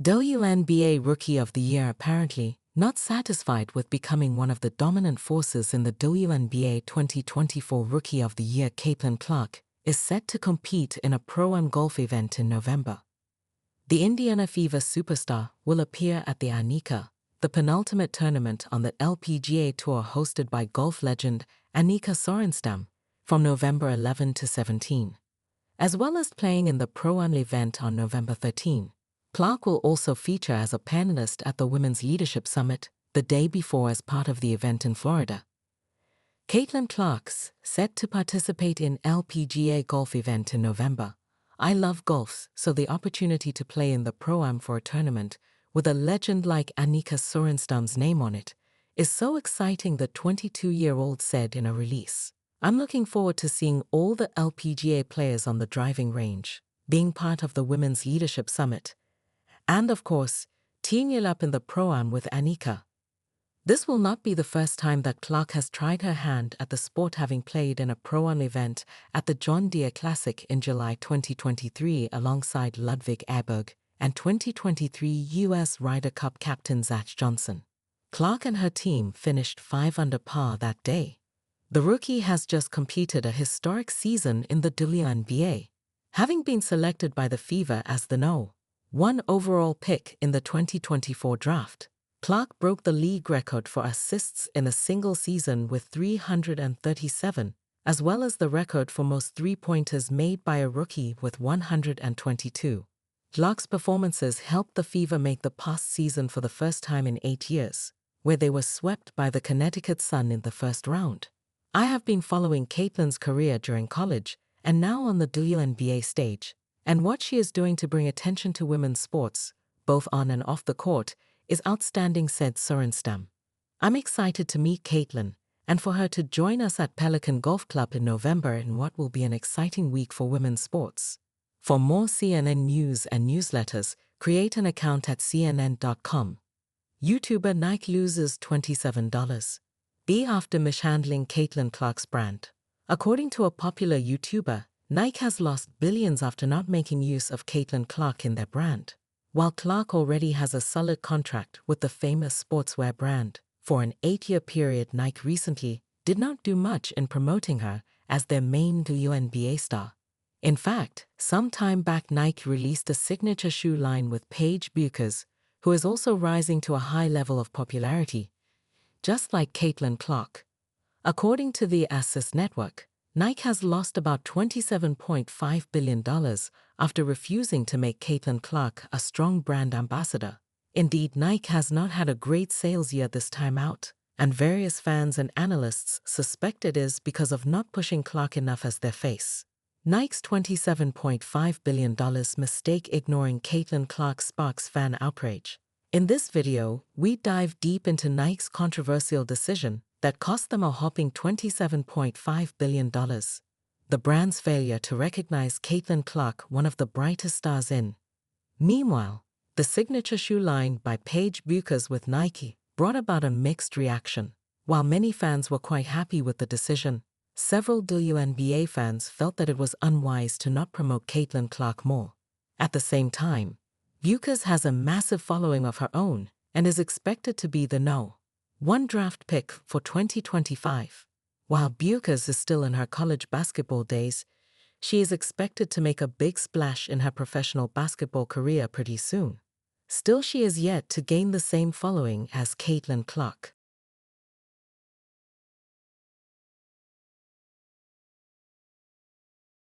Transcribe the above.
WNBA Rookie of the Year. Apparently not satisfied with becoming one of the dominant forces in the WNBA 2024 Rookie of the Year, Caitlin Clark is set to compete in a Pro-Am golf event in November. The Indiana Fever superstar will appear at the Annika, the penultimate tournament on the LPGA Tour hosted by golf legend Annika Sorenstam, from November 11 to 17. As well as playing in the Pro-Am event on November 13. Clark will also feature as a panelist at the Women's Leadership Summit the day before as part of the event in Florida. Caitlin Clark's set to participate in LPGA golf event in November. I love golf, so the opportunity to play in the Pro-Am for a tournament with a legend like Annika Sorenstam's name on it is so exciting, the 22-year-old said in a release. I'm looking forward to seeing all the LPGA players on the driving range, being part of the Women's Leadership Summit, and of course, teeing it up in the Pro-Am with Annika. This will not be the first time that Clark has tried her hand at the sport, having played in a Pro-Am event at the John Deere Classic in July 2023 alongside Ludwig Aberg and 2023 U.S. Ryder Cup captain Zach Johnson. Clark and her team finished 5 under par that day. The rookie has just completed a historic season in the WNBA, having been selected by the Fever as the No. 1 overall pick in the 2024 draft. Clark broke the league record for assists in a single season with 337, as well as the record for most three-pointers made by a rookie with 122. Clark's performances helped the Fever make the postseason for the first time in 8 years, where they were swept by the Connecticut Sun in the first round. I have been following Caitlin's career during college and now on the WNBA stage, and what she is doing to bring attention to women's sports, both on and off the court, is outstanding, said Sorenstam. I'm excited to meet Caitlin and for her to join us at Pelican Golf Club in November in what will be an exciting week for women's sports. For more CNN news and newsletters, create an account at CNN.com. YouTuber Nike loses $27. After mishandling Caitlin Clark's brand. According to a popular YouTuber, Nike has lost billions after not making use of Caitlin Clark in their brand. While Clark already has a solid contract with the famous sportswear brand, for an 8-year period, Nike recently did not do much in promoting her as their main WNBA star. In fact, some time back Nike released a signature shoe line with Paige Bueckers, who is also rising to a high level of popularity, just like Caitlin Clark. According to the Access Network, Nike has lost about $27.5 billion after refusing to make Caitlin Clark a strong brand ambassador. Indeed, Nike has not had a great sales year this time out, and various fans and analysts suspect it is because of not pushing Clark enough as their face. Nike's $27.5 billion mistake ignoring Caitlin Clark sparks fan outrage. In this video, we dive deep into Nike's controversial decision that cost them a whopping $27.5 billion. The brand's failure to recognize Caitlin Clark, one of the brightest stars in. Meanwhile, the signature shoe line by Paige Bueckers with Nike brought about a mixed reaction. While many fans were quite happy with the decision, several WNBA fans felt that it was unwise to not promote Caitlin Clark more. At the same time, Bueckers has a massive following of her own and is expected to be the No. 1 draft pick for 2025. While Bueckers is still in her college basketball days, she is expected to make a big splash in her professional basketball career pretty soon. Still, she is yet to gain the same following as Caitlin Clark.